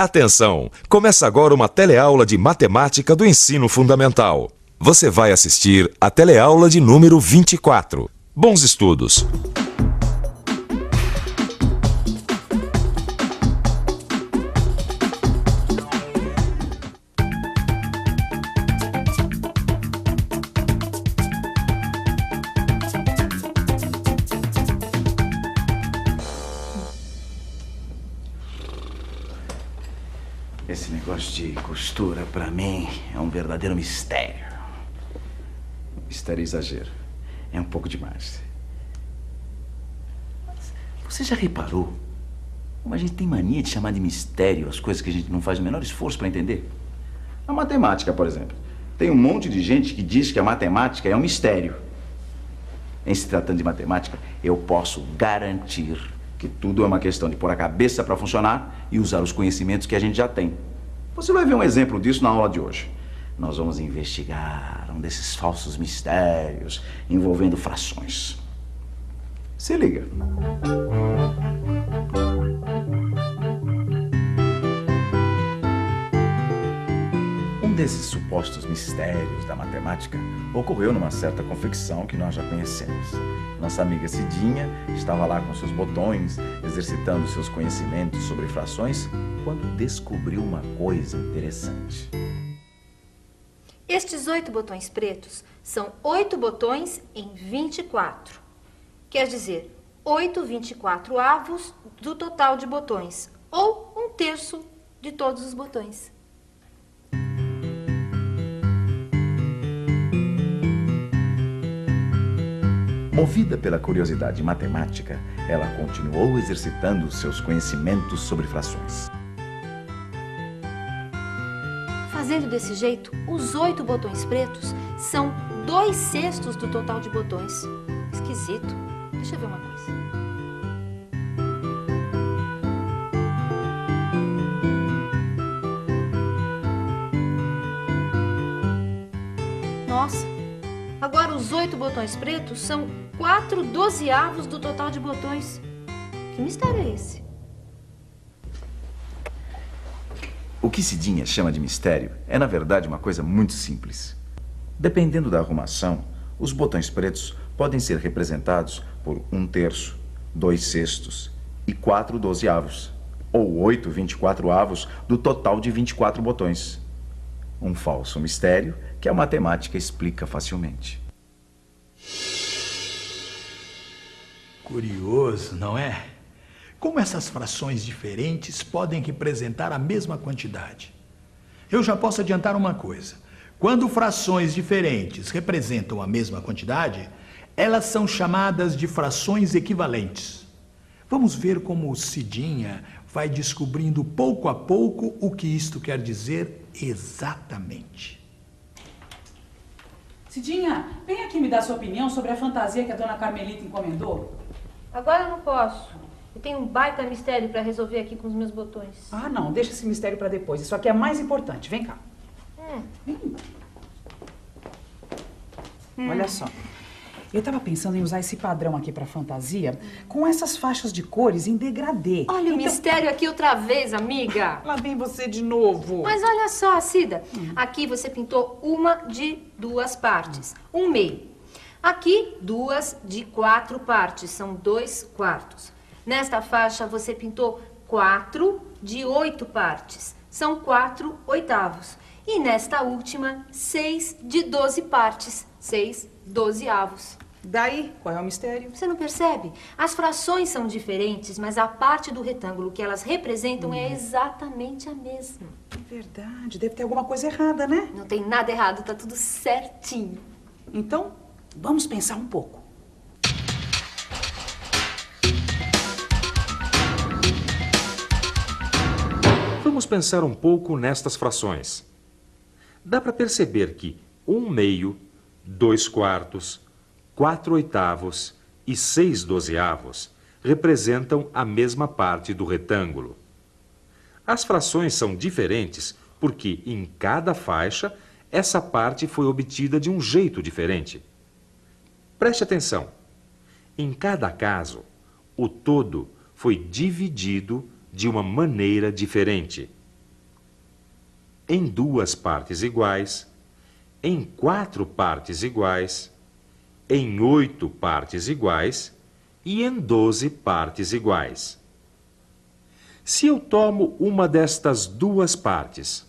Atenção! Começa agora uma teleaula de matemática do ensino fundamental. Você vai assistir a teleaula de número 24. Bons estudos! Esse negócio de costura, pra mim, é um verdadeiro mistério. Mistério é exagero. É um pouco demais. Mas você já reparou como a gente tem mania de chamar de mistério as coisas que a gente não faz o menor esforço pra entender? A matemática, por exemplo. Tem um monte de gente que diz que a matemática é um mistério. Em se tratando de matemática, eu posso garantir que tudo é uma questão de pôr a cabeça para funcionar e usar os conhecimentos que a gente já tem. Você vai ver um exemplo disso na aula de hoje. Nós vamos investigar um desses falsos mistérios envolvendo frações. Se liga. Um desses supostos mistérios da matemática ocorreu numa certa confecção que nós já conhecemos. Nossa amiga Cidinha estava lá com seus botões, exercitando seus conhecimentos sobre frações, quando descobriu uma coisa interessante. Estes 8 botões pretos são 8 botões em 24. Quer dizer, 8/24avos do total de botões, ou 1/3 de todos os botões. Movida pela curiosidade matemática, ela continuou exercitando seus conhecimentos sobre frações. Fazendo desse jeito, os 8 botões pretos são 2/6 do total de botões. Esquisito. Deixa eu ver uma coisa. Nossa, agora os 8 botões pretos são 4/12avos do total de botões. Que mistério é esse? O que Cidinha chama de mistério é, na verdade, uma coisa muito simples. Dependendo da arrumação, os botões pretos podem ser representados por 1/3, 2/6 e 4/12avos, ou 8/24avos do total de 24 botões. Um falso mistério que a matemática explica facilmente. Curioso, não é? Como essas frações diferentes podem representar a mesma quantidade? Eu já posso adiantar uma coisa. Quando frações diferentes representam a mesma quantidade, elas são chamadas de frações equivalentes. Vamos ver como Cidinha vai descobrindo pouco a pouco o que isto quer dizer exatamente. Cidinha, vem aqui me dar sua opinião sobre a fantasia que a dona Carmelita encomendou. Agora eu não posso. Eu tenho um baita mistério para resolver aqui com os meus botões. Ah, não, deixa esse mistério para depois. Isso aqui é mais importante. Vem cá. Vem. Olha só. Eu tava pensando em usar esse padrão aqui para fantasia com essas faixas de cores em degradê. Olha o mistério aqui outra vez, amiga. Lá vem você de novo. Mas olha só, Cida. Aqui você pintou uma de 2 partes. Um meio. Aqui, 2 de 4 partes. São 2/4. Nesta faixa, você pintou 4 de 8 partes. São 4/8. E nesta última, 6 de 12 partes. 6/12avos. Daí, qual é o mistério? Você não percebe? As frações são diferentes, mas a parte do retângulo que elas representam é exatamente a mesma. Verdade, deve ter alguma coisa errada, né? Não tem nada errado, tá tudo certinho. Então, vamos pensar um pouco. Vamos pensar um pouco nestas frações. Dá para perceber que 1/2, 2/4, 4/8 e 6/12avos representam a mesma parte do retângulo. As frações são diferentes porque, em cada faixa, essa parte foi obtida de um jeito diferente. Preste atenção. Em cada caso, o todo foi dividido de uma maneira diferente. em 2 partes iguais, em 4 partes iguais, em 8 partes iguais e em 12 partes iguais. Se eu tomo uma destas 2 partes,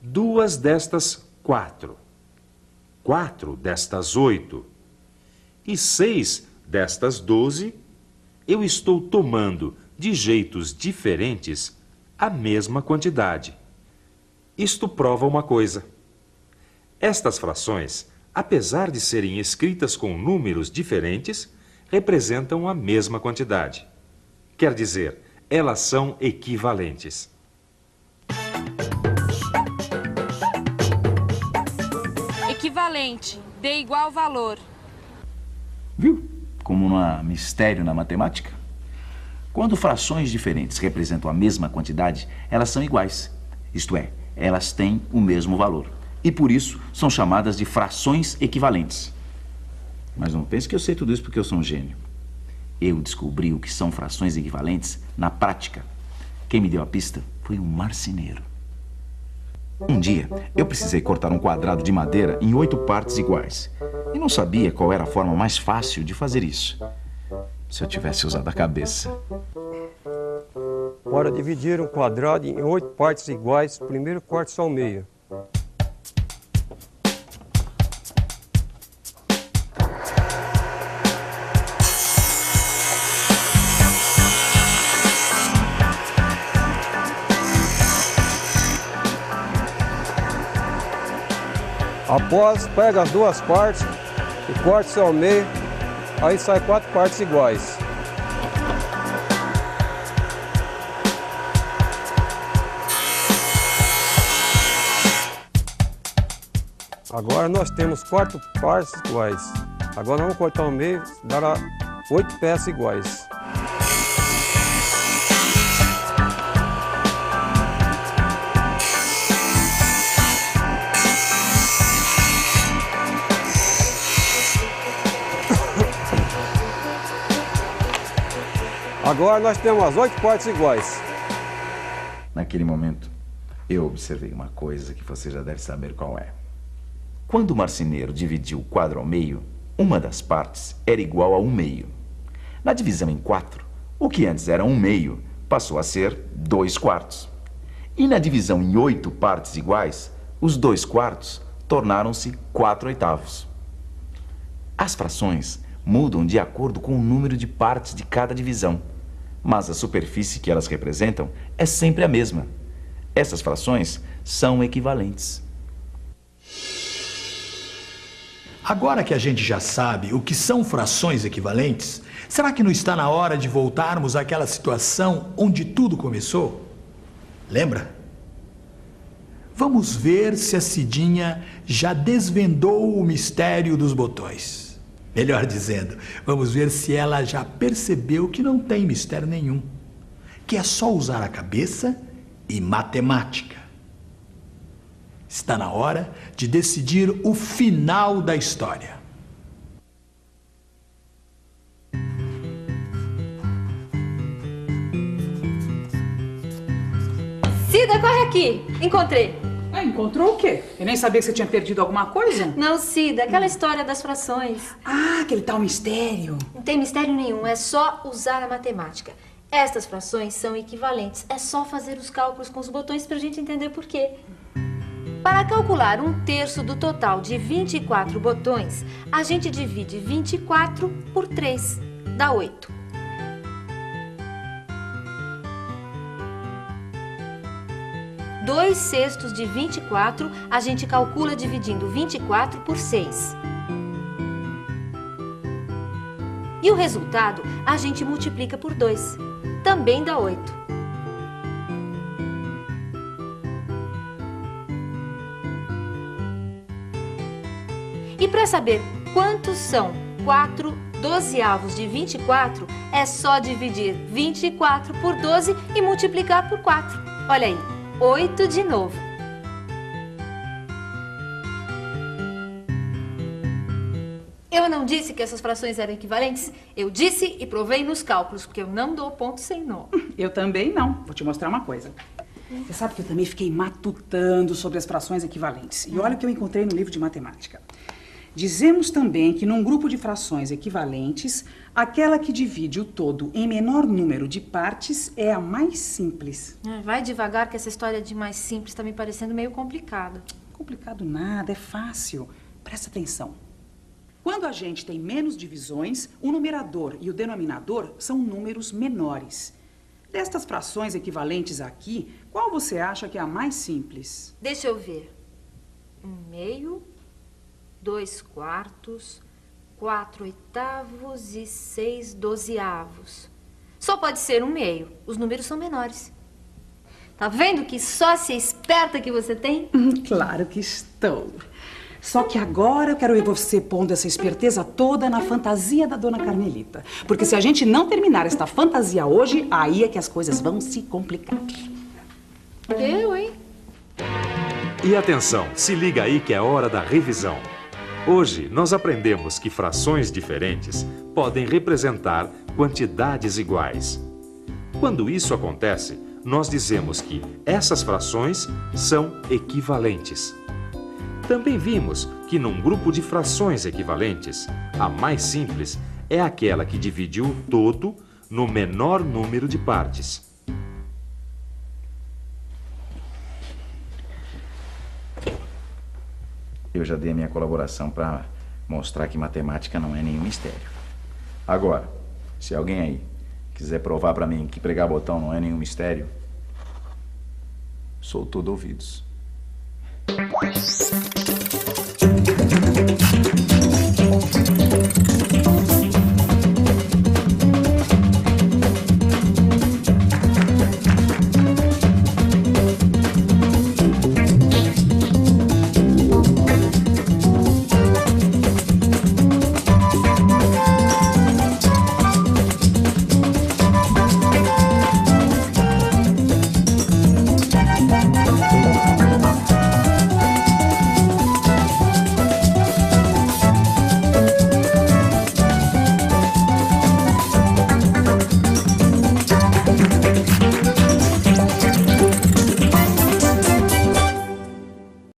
2 destas 4, 4 destas 8 e 6 destas 12, eu estou tomando, de jeitos diferentes, a mesma quantidade. Isto prova uma coisa. Estas frações, apesar de serem escritas com números diferentes, representam a mesma quantidade. Quer dizer, elas são equivalentes. Equivalente. Dê igual valor. Viu? Como não há mistério na matemática. Quando frações diferentes representam a mesma quantidade, elas são iguais. Isto é, elas têm o mesmo valor. E por isso são chamadas de frações equivalentes. Mas não pense que eu sei tudo isso porque eu sou um gênio. Eu descobri o que são frações equivalentes na prática. Quem me deu a pista foi um marceneiro. Um dia, eu precisei cortar um quadrado de madeira em 8 partes iguais. E não sabia qual era a forma mais fácil de fazer isso. Se eu tivesse usado a cabeça. Para dividir um quadrado em 8 partes iguais, primeiro corte só o meio. Após, pega as 2 partes e corte só ao meio, aí sai 4 partes iguais. Agora nós temos 4 partes iguais. Agora vamos cortar ao meio, dará 8 peças iguais. Agora nós temos as 8 partes iguais. Naquele momento, eu observei uma coisa que você já deve saber qual é. Quando o marceneiro dividiu o quadro ao meio, uma das partes era igual a 1/2. Na divisão em 4, o que antes era 1/2 passou a ser 2/4. E na divisão em 8 partes iguais, os 2/4 tornaram-se 4/8. As frações mudam de acordo com o número de partes de cada divisão, mas a superfície que elas representam é sempre a mesma. Essas frações são equivalentes. Agora que a gente já sabe o que são frações equivalentes, será que não está na hora de voltarmos àquela situação onde tudo começou? Lembra? Vamos ver se a Cidinha já desvendou o mistério dos botões. Melhor dizendo, vamos ver se ela já percebeu que não tem mistério nenhum, que é só usar a cabeça e matemática. Está na hora de decidir o final da história. Cida, corre aqui! Encontrei! Encontrou o quê? Eu nem sabia que você tinha perdido alguma coisa. Não, Cida, aquela história das frações. Ah, aquele tal mistério. Não tem mistério nenhum, é só usar a matemática. Estas frações são equivalentes, é só fazer os cálculos com os botões pra gente entender por quê. Para calcular 1/3 do total de 24 botões, a gente divide 24 por 3, dá 8. Dois sextos de 24, a gente calcula dividindo 24 por 6. E o resultado, a gente multiplica por 2. Também dá 8. E para saber quantos são 4 dozeavos de 24, é só dividir 24 por 12 e multiplicar por 4. Olha aí. 8 de novo. Eu não disse que essas frações eram equivalentes? Eu disse e provei nos cálculos, porque eu não dou ponto sem nó. Eu também não. Vou te mostrar uma coisa. Você sabe que eu também fiquei matutando sobre as frações equivalentes. E olha o que eu encontrei no livro de matemática. Dizemos também que num grupo de frações equivalentes, aquela que divide o todo em menor número de partes é a mais simples. Vai devagar que essa história de mais simples está me parecendo meio complicada. Complicado nada, é fácil. Presta atenção. Quando a gente tem menos divisões, o numerador e o denominador são números menores. Destas frações equivalentes aqui, qual você acha que é a mais simples? Deixa eu ver. 1/2, 2/4, 4/8 e 6/12. Só pode ser 1/2. Os números são menores. Tá vendo que sócia esperta que você tem? Claro que estou. Só que agora eu quero ver você pondo essa esperteza toda na fantasia da Dona Carmelita. Porque se a gente não terminar esta fantasia hoje, aí é que as coisas vão se complicar. Eu, hein? E atenção, se liga aí que é hora da revisão. Hoje nós aprendemos que frações diferentes podem representar quantidades iguais. Quando isso acontece, nós dizemos que essas frações são equivalentes. Também vimos que num grupo de frações equivalentes, a mais simples é aquela que divide o todo no menor número de partes. Eu já dei a minha colaboração para mostrar que matemática não é nenhum mistério. Agora, se alguém aí quiser provar para mim que pregar botão não é nenhum mistério, sou todo ouvidos.